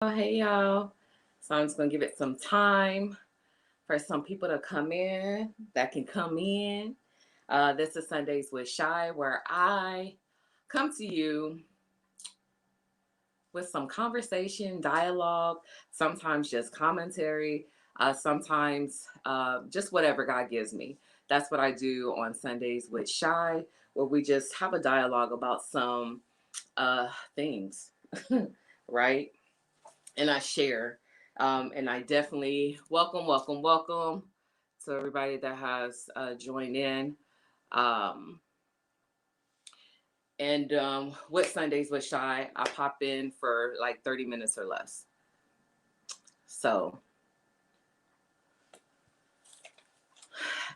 Hey y'all. So I'm just gonna give it some time for some people to come in that can come in. This is Sundays with Shy, where I come to you with some conversation, dialogue, sometimes just commentary, sometimes just whatever God gives me. That's what I do on Sundays with Shy, where we just have a dialogue about some things, right? And I share. And I definitely welcome to everybody that has joined in. Um, and with Sundays with Shy, I pop in for like 30 minutes or less. So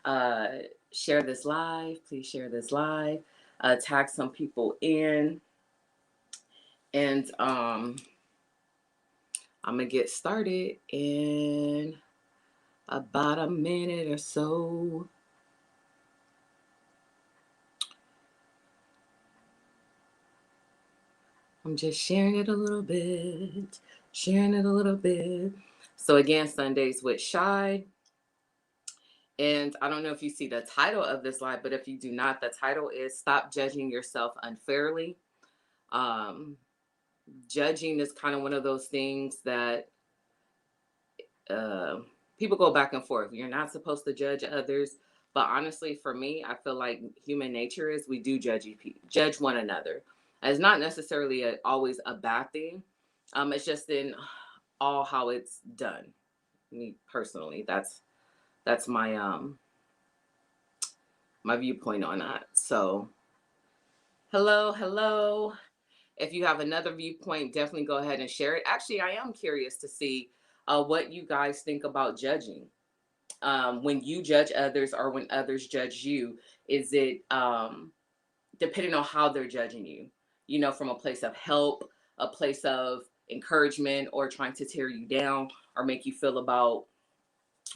uh, share this live. Please share this live. Tag some people in. And I'm going to get started in about a minute or so. I'm just sharing it a little bit, sharing it a little bit. So again, Sundays with Shy. And I don't know if you see the title of this live, but if you do not, the title is Stop Judging Yourself Unfairly. Um, Judging is kind of one of those things that uh, people go back and forth. You're not supposed to judge others. But honestly, for me, I feel like human nature is we do judge one another. It's not necessarily always a bad thing. It's just in all how it's done. Me personally, that's my viewpoint on that. So hello. If you have another viewpoint, definitely go ahead and share it. Actually, I am curious to see what you guys think about judging. When you judge others or when others judge you, is it depending on how they're judging you, from a place of help, a place of encouragement, or trying to tear you down or make you feel about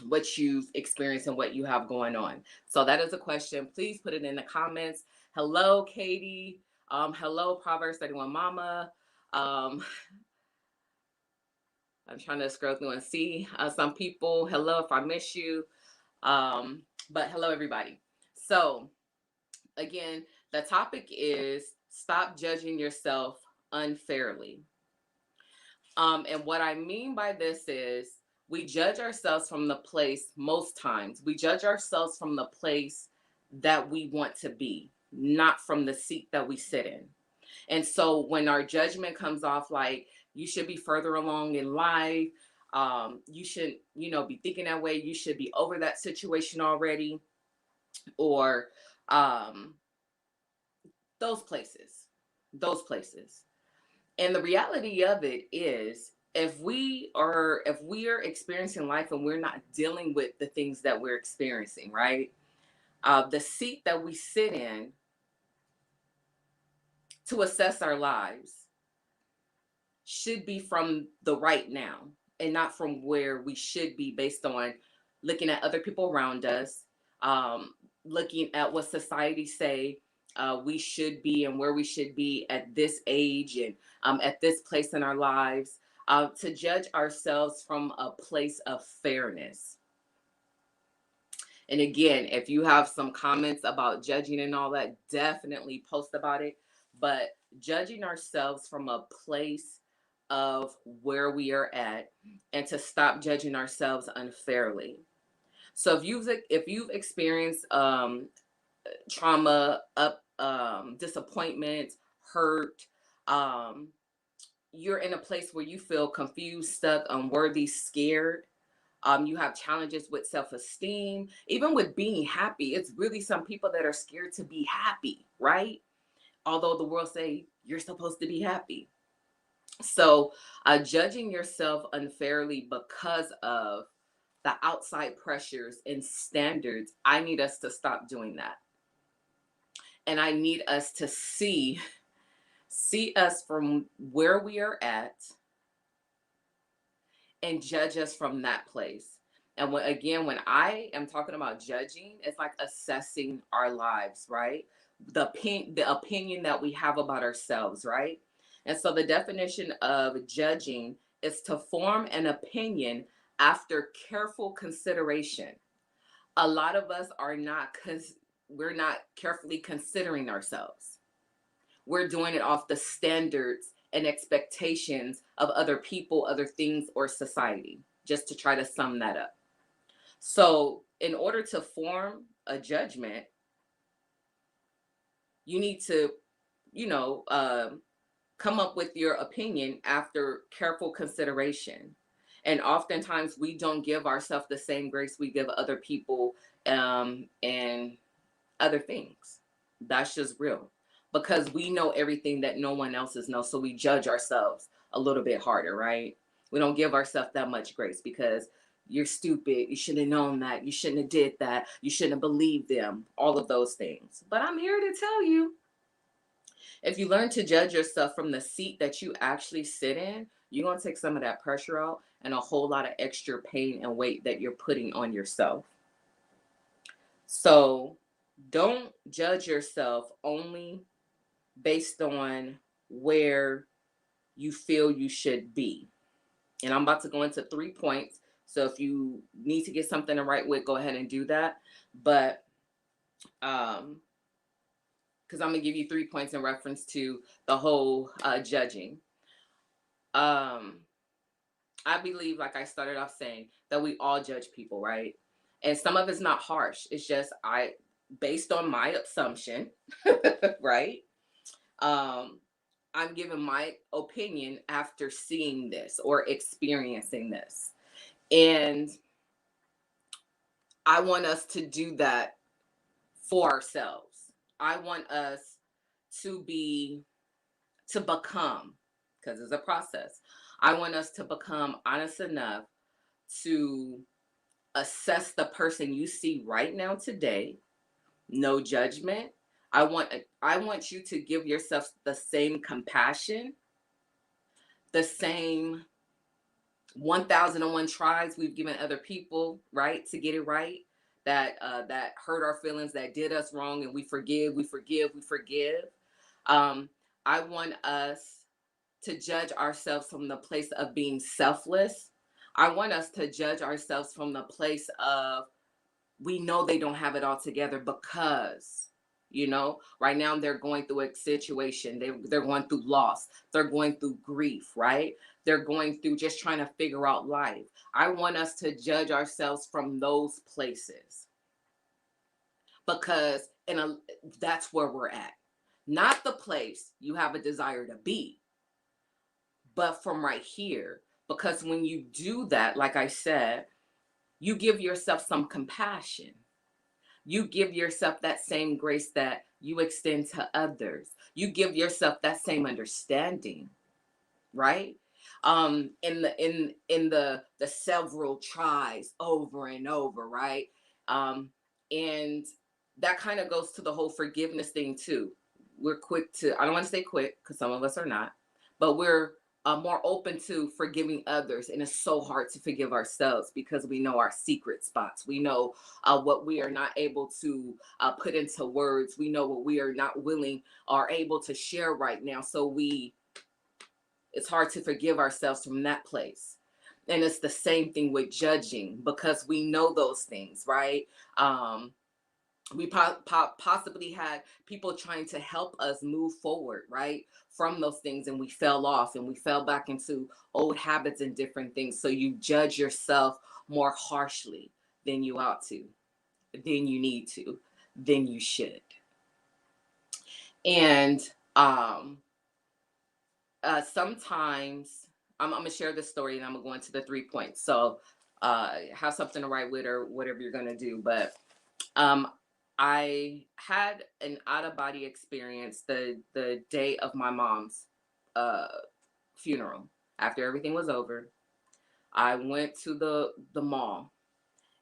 what you've experienced and what you have going on? So that is a question. Please put it in the comments. Hello, Katie. Hello, Proverbs 31 Mama. Um, I'm trying to scroll through and see some people. Hello, if I miss you. But hello, everybody. So again, the topic is stop judging yourself unfairly. And what I mean by this is we judge ourselves from the place, most times, we judge ourselves from the place that we want to be, not from the seat that we sit in. And so when our judgment comes off like you should be further along in life, you should, be thinking that way, you should be over that situation already, or um, those places, those places. And the reality of it is if we are experiencing life and we're not dealing with the things that we're experiencing, right? The seat that we sit in to assess our lives should be from the right now and not from where we should be based on looking at other people around us, um, looking at what society say we should be and where we should be at this age and at this place in our lives, to judge ourselves from a place of fairness. And again, if you have some comments about judging and all that, definitely post about it. But judging ourselves from a place of where we are at and to stop judging ourselves unfairly. So if you've experienced trauma, disappointment, hurt, um, you're in a place where you feel confused, stuck, unworthy, scared. You have challenges with self-esteem, even with being happy. It's really some people that are scared to be happy, right? Although the world say you're supposed to be happy. So judging yourself unfairly because of the outside pressures and standards, I need us to stop doing that. And I need us to see us from where we are at and judge us from that place. And when I am talking about judging, it's like assessing our lives, right? The opinion that we have about ourselves, right? And so the definition of judging is to form an opinion after careful consideration. A lot of us are not, because we're not carefully considering ourselves. We're doing it off the standards and expectations of other people, other things, or society, just to try to sum that up. So, in order to form a judgment, you need to, you know, come up with your opinion after careful consideration. And oftentimes we don't give ourselves the same grace we give other people, and other things. That's just real. Because we know everything that no one else knows. So we judge ourselves a little bit harder, right? We don't give ourselves that much grace because you're stupid. You should have known that. You shouldn't have did that. You shouldn't have believed them. All of those things. But I'm here to tell you, if you learn to judge yourself from the seat that you actually sit in, you're going to take some of that pressure out and a whole lot of extra pain and weight that you're putting on yourself. So don't judge yourself only based on where you feel you should be. And I'm about to go into 3 points. So if you need to get something to write with, go ahead and do that. But because I'm gonna give you 3 points in reference to the whole judging. Um, I believe, like I started off saying, that we all judge people, right? And some of it's not harsh. It's just based on my assumption, right? Um, I'm giving my opinion after seeing this or experiencing this. And I want us to do that for ourselves. I want us to become, because it's a process. I want us to become honest enough to assess the person you see right now today. No judgment. I want you to give yourself the same compassion, the same 1001 tries we've given other people, right, to get it right, that hurt our feelings, that did us wrong, and we forgive, we forgive, we forgive. um I want us to judge ourselves from the place of being selfless. I want us to judge ourselves from the place of, we know they don't have it all together because, right now they're going through a situation. They're going through loss. They're going through grief, right? They're going through just trying to figure out life. I want us to judge ourselves from those places because that's where we're at. Not the place you have a desire to be, but from right here. Because when you do that, like I said, you give yourself some compassion. You give yourself that same grace that you extend to others. You give yourself that same understanding, right? In the several tries over and over, right? And that kind of goes to the whole forgiveness thing too. We're quick to, I don't want to say quick because some of us are not, but we're more open to forgiving others. And it's so hard to forgive ourselves because we know our secret spots. We know what we are not able to put into words. We know what we are not willing or able to share right now. So it's hard to forgive ourselves from that place. And it's the same thing with judging because we know those things, right? We possibly had people trying to help us move forward, right, from those things, and we fell off and we fell back into old habits and different things. So you judge yourself more harshly than you ought to, than you need to, than you should. And sometimes I'm gonna share this story and I'm gonna go into the 3 points. So have something to write with or whatever you're gonna do. But um, I had an out of body experience the day of my mom's uh, funeral. After everything was over, I went to the mall,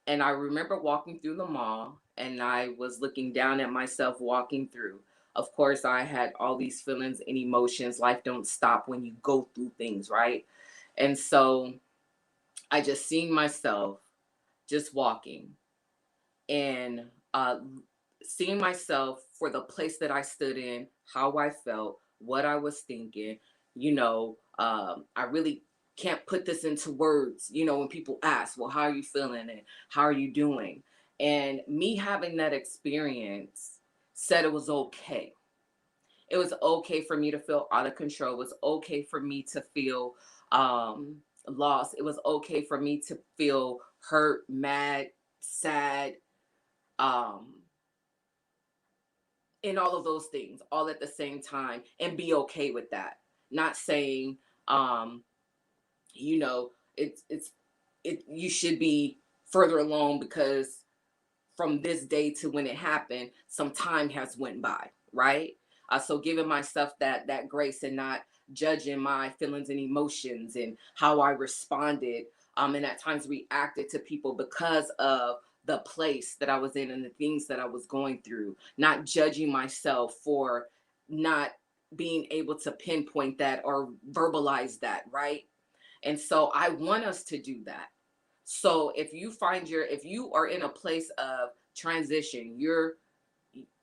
and I remember walking through the mall, and I was looking down at myself walking through. Of course, I had all these feelings and emotions. Life don't stop when you go through things, right? And so I just seen myself just walking and seeing myself for the place that I stood in, how I felt, what I was thinking. I really can't put this into words, you know, when people ask, well, how are you feeling and how are you doing? And me having that experience said it was okay. It was okay for me to feel out of control. It was okay for me to feel lost. It was okay for me to feel hurt, mad, sad, um, and all of those things all at the same time, and be okay with that. Not saying, um, you know, you should be further along because from this day to when it happened, some time has went by, right? So giving myself that grace and not judging my feelings and emotions and how I responded, and at times reacted to people because of the place that I was in and the things that I was going through. Not judging myself for not being able to pinpoint that or verbalize that, right? And so I want us to do that. So if you are in a place of transition,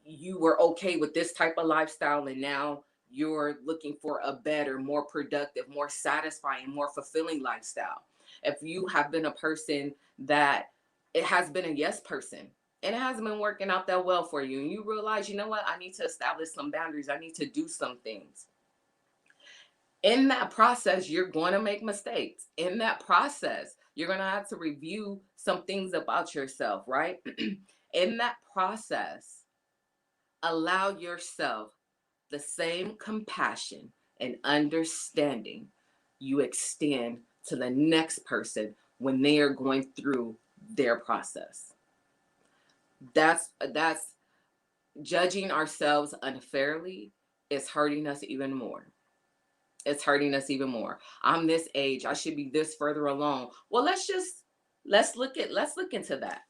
you were okay with this type of lifestyle and now you're looking for a better, more productive, more satisfying, more fulfilling lifestyle. If you have been a person that it has been a yes person and it hasn't been working out that well for you and you realize, you know what, I need to establish some boundaries, I need to do some things. In that process, you're going to make mistakes. In that process, you're going to have to review some things about yourself, right? In that process, allow yourself the same compassion and understanding you extend to the next person when they are going through their process. That's judging ourselves unfairly is hurting us even more. It's hurting us even more. I'm this age, I should be this further along. Well, let's look into that.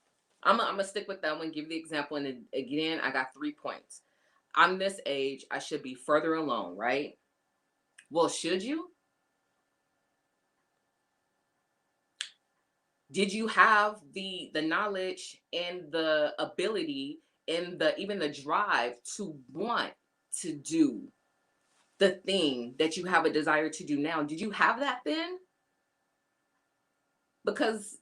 I'm gonna stick with that one, give the example, and then again I got 3 points. I'm this age, I should be further along, right? Well, should you? Did you have the knowledge and the ability and the even the drive to want to do the thing that you have a desire to do now? Did you have that then? Because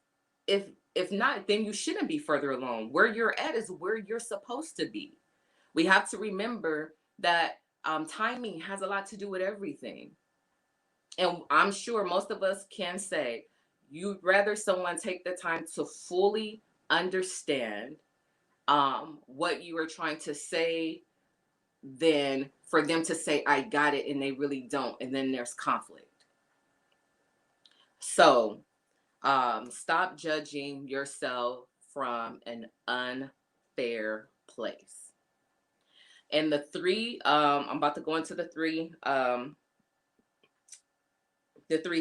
if if not, then you shouldn't be further along. Where you're at is where you're supposed to be. We have to remember that timing has a lot to do with everything. And I'm sure most of us can say you'd rather someone take the time to fully understand what you are trying to say than for them to say, I got it, and they really don't. And then there's conflict. So stop judging yourself from an unfair place. And I'm about to go into the three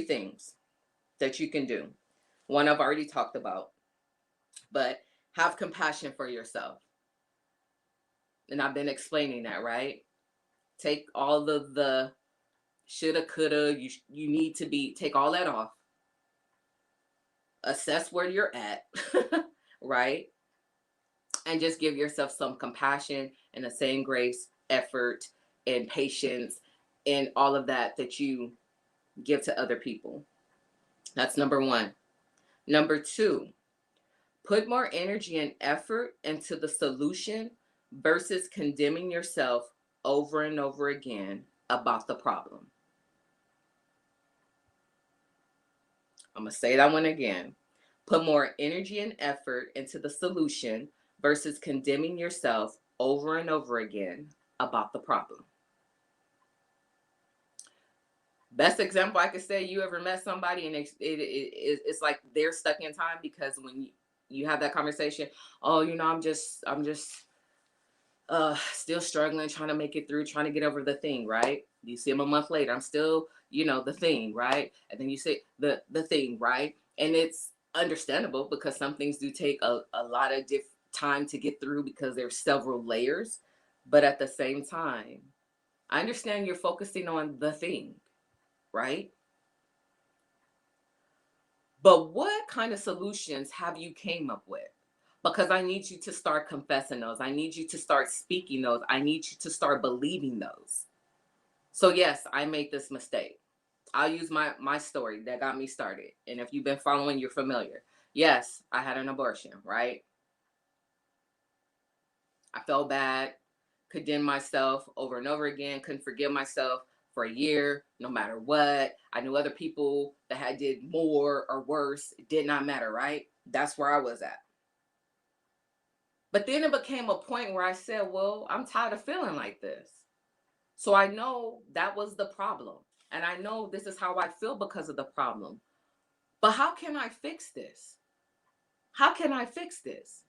things that you can do. One I've already talked about, but have compassion for yourself. And I've been explaining that, right? Take all of the shoulda, coulda, you need to be, take all that off. Assess where you're at, right? And just give yourself some compassion and the same grace, effort, and patience, and all of that that you give to other people. That's number one. Number two, put more energy and effort into the solution versus condemning yourself over and over again about the problem. I'm going to say that one again. Put more energy and effort into the solution versus condemning yourself over and over again about the problem. Best example I could say, you ever met somebody and it's like they're stuck in time because when you have that conversation, oh, you know, I'm just still struggling, trying to make it through, trying to get over the thing, right? You see them a month later, I'm still, you know, the thing, right? And then you say the thing, right? And it's understandable because some things do take a lot of time to get through because there's several layers. But at the same time, I understand you're focusing on the thing, right? But what kind of solutions have you came up with? Because I need you to start confessing those. I need you to start speaking those. I need you to start believing those. So yes, I made this mistake. I'll use my story that got me started. And if you've been following, you're familiar. Yes, I had an abortion, right? I felt bad, condemned myself over and over again, couldn't forgive myself for a year, no matter what. I knew other people that had did more or worse. It did not matter, right? That's where I was at. But then it became a point where I said, well, I'm tired of feeling like this. So I know that was the problem. And I know this is how I feel because of the problem. But how can I fix this? How can I fix this?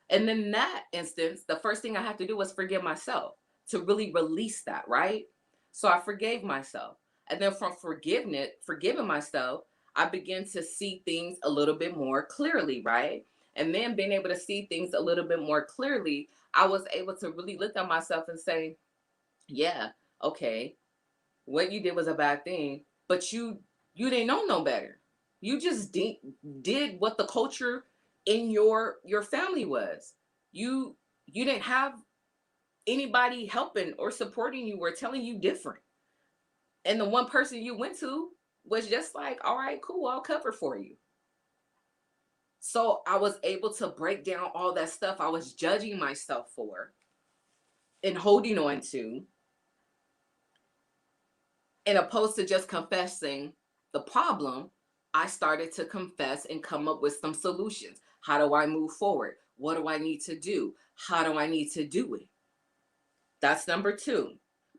And in that instance, the first thing I had to do was forgive myself to really release that, right? So I forgave myself. And then from forgiving myself, I began to see things a little bit more clearly, right? And then being able to see things a little bit more clearly, I was able to really look at myself and say, yeah, okay, what you did was a bad thing, but you didn't know no better. You just did what the culture in your family was. You you didn't have anybody helping or supporting you or telling you different. And the one person you went to was just like, all right, cool, I'll cover for you. So I was able to break down all that stuff I was judging myself for and holding on to, and opposed to just confessing the problem, I started to confess and come up with some solutions. How do I move forward? What do I need to do? How do I need to do it? That's number two.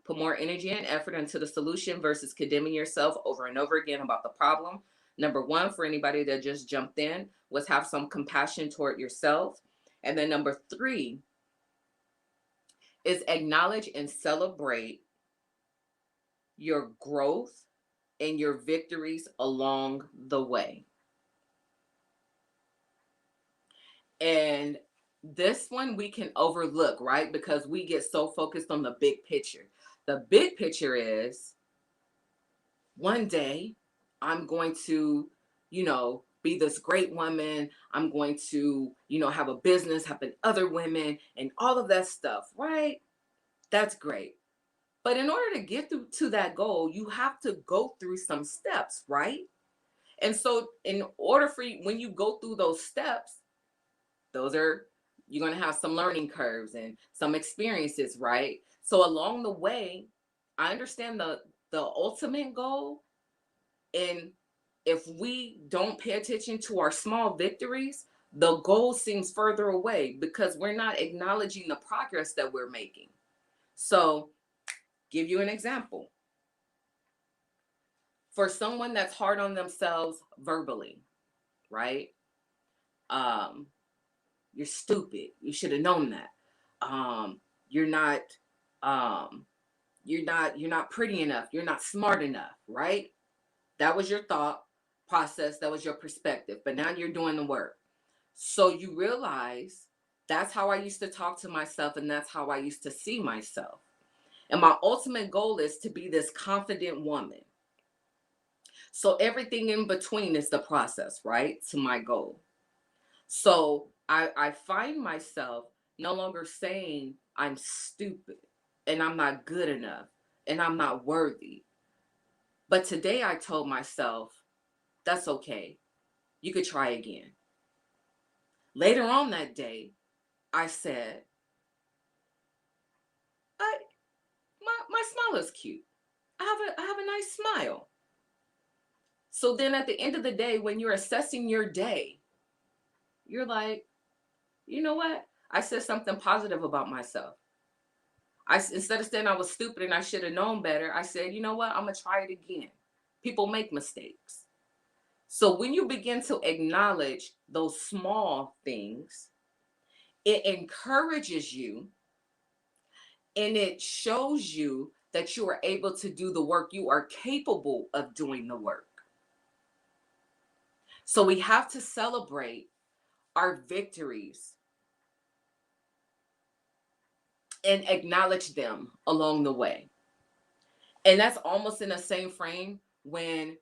Put more energy and effort into the solution versus condemning yourself over and over again about the problem. Number one, for anybody that just jumped in, was have some compassion toward yourself. And then number three is acknowledge and celebrate your growth and your victories along the way. And this one we can overlook, right? Because we get so focused on the big picture. The big picture is one day I'm going to, be this great woman. I'm going to, have a business, helping other women and all of that stuff, right? That's great. But in order to get through to that goal, you have to go through some steps, right? And so, in order for you, when you go through those steps, those are, you're going to have some learning curves and some experiences, right? So, along the way, I understand the ultimate goal. And if we don't pay attention to our small victories, the goal seems further away because we're not acknowledging the progress that we're making. So, give you an example. For someone that's hard on themselves verbally, right? Um, you're stupid. You should have known that. Um, you're not um you're not pretty enough. You're not smart enough, right? That was your thought process, that was your perspective. But now you're doing the work. So you realize that's how I used to talk to myself and that's how I used to see myself. And my ultimate goal is to be this confident woman. So everything in between is the process, right? To my goal. So I find myself no longer saying I'm stupid and I'm not good enough and I'm not worthy. But today I told myself, that's okay. You could try again. Later on that day, I said, I my smile is cute. I have a nice smile. So then at the end of the day, when you're assessing your day, you're like, you know what? I said something positive about myself. Instead of saying I was stupid and I should have known better, I said, you know what? I'm gonna try it again. People make mistakes. So when you begin to acknowledge those small things, it encourages you and it shows you that you are able to do the work. You are capable of doing the work. So we have to celebrate our victories and acknowledge them along the way. And that's almost in the same frame when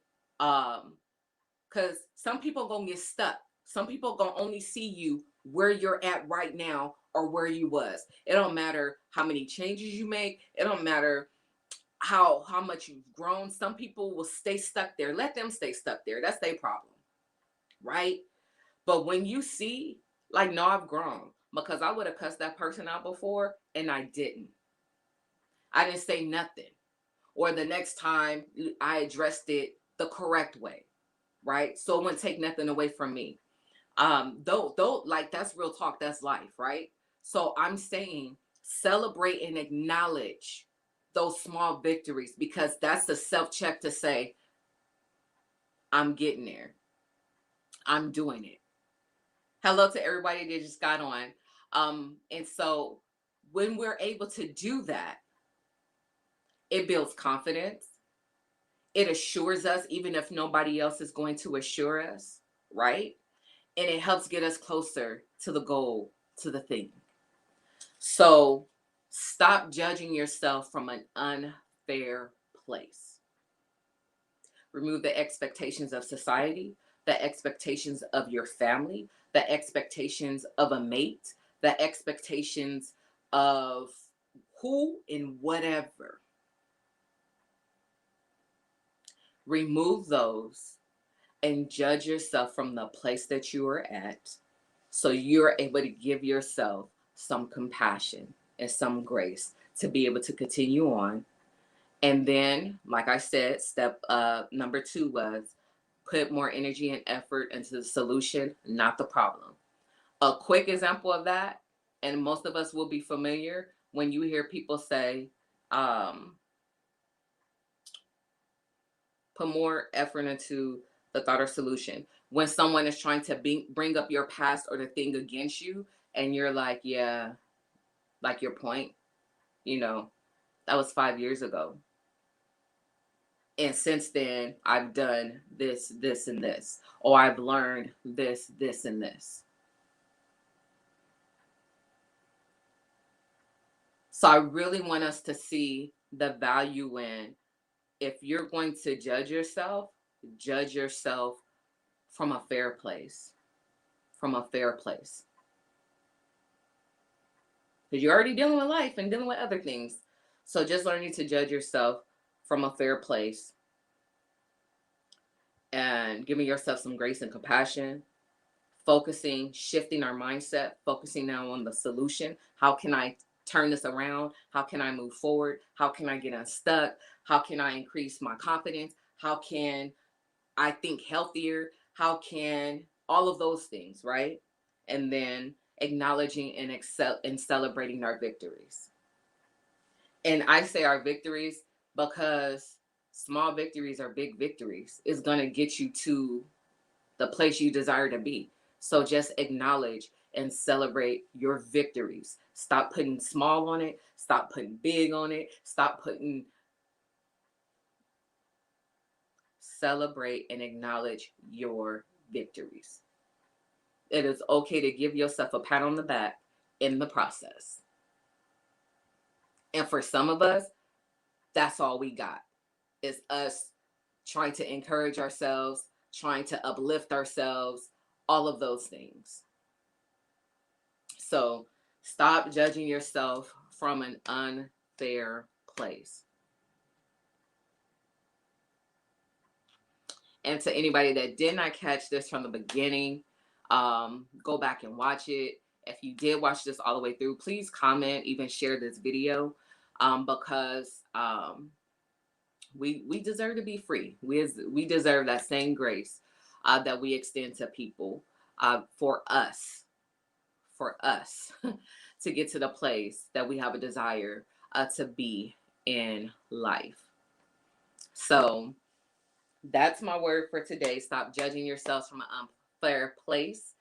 because some people gonna get stuck. Some people gonna only see you where you're at right now or where you was. It don't matter how many changes you make. It don't matter how much you've grown. Some people will stay stuck there. Let them stay stuck there. That's their problem, right? But when you see, like, no, I've grown, because I would have cussed that person out before and I didn't. I didn't say nothing. Or the next time I addressed it the correct way, right? So it wouldn't take nothing away from me. Though, like, that's real talk, that's life, right? So I'm saying celebrate and acknowledge those small victories, because that's the self-check to say, I'm getting there. I'm doing it. Hello to everybody that just got on. And so when we're able to do that, it builds confidence. It assures us, even if nobody else is going to assure us, right? And it helps get us closer to the goal, to the thing. So stop judging yourself from an unfair place. Remove the expectations of society, the expectations of your family, the expectations of a mate, the expectations of who and whatever. Remove those and judge yourself from the place that you are at, so you're able to give yourself some compassion and some grace to be able to continue on. And then, like I said, step number 2 was put more energy and effort into the solution, not the problem. A quick example of that, and most of us will be familiar when you hear people say, put more effort into the thought or solution. When someone is trying to bring up your past or the thing against you, and you're like, yeah, like your point, you know, that was 5 years ago. And since then, I've done this, this, and this. Or I've learned this, this, and this. So I really want us to see the value in, if you're going to judge yourself from a fair place. From a fair place. Because you're already dealing with life and dealing with other things. So just learning to judge yourself from a fair place and giving yourself some grace and compassion, focusing, shifting our mindset, focusing now on the solution. How can I turn this around? How can I move forward? How can I get unstuck? How can I increase my confidence? How can I think healthier? How can all of those things, right? And then acknowledging and celebrating our victories. And I say our victories because small victories are big victories. It's going to get you to the place you desire to be. So just acknowledge and celebrate your victories. Stop putting small on it. Stop putting big on it. Stop putting. Celebrate and acknowledge your victories. It is okay to give yourself a pat on the back in the process. And for some of us, that's all we got. Is us trying to encourage ourselves, trying to uplift ourselves, all of those things. So stop judging yourself from an unfair place. And to anybody that did not catch this from the beginning, go back and watch it. If you did watch this all the way through, please comment, even share this video, because we deserve to be free. We deserve that same grace that we extend to people, for us to get to the place that we have a desire to be in life. So that's my word for today. Stop judging yourselves from an unfair place.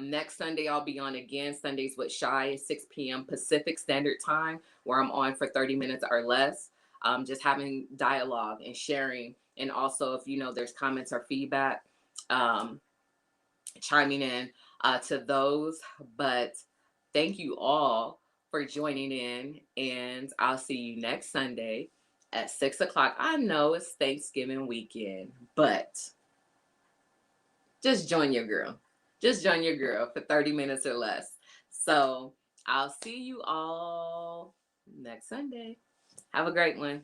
Next Sunday, I'll be on again. Sundays with Shy, 6 p.m. Pacific Standard Time, where I'm on for 30 minutes or less. Just having dialogue and sharing. And also, if you know there's comments or feedback, chiming in to those. But thank you all for joining in. And I'll see you next Sunday at 6 o'clock. I know it's Thanksgiving weekend, but just join your girl. Just join your girl for 30 minutes or less. So I'll see you all next Sunday. Have a great one.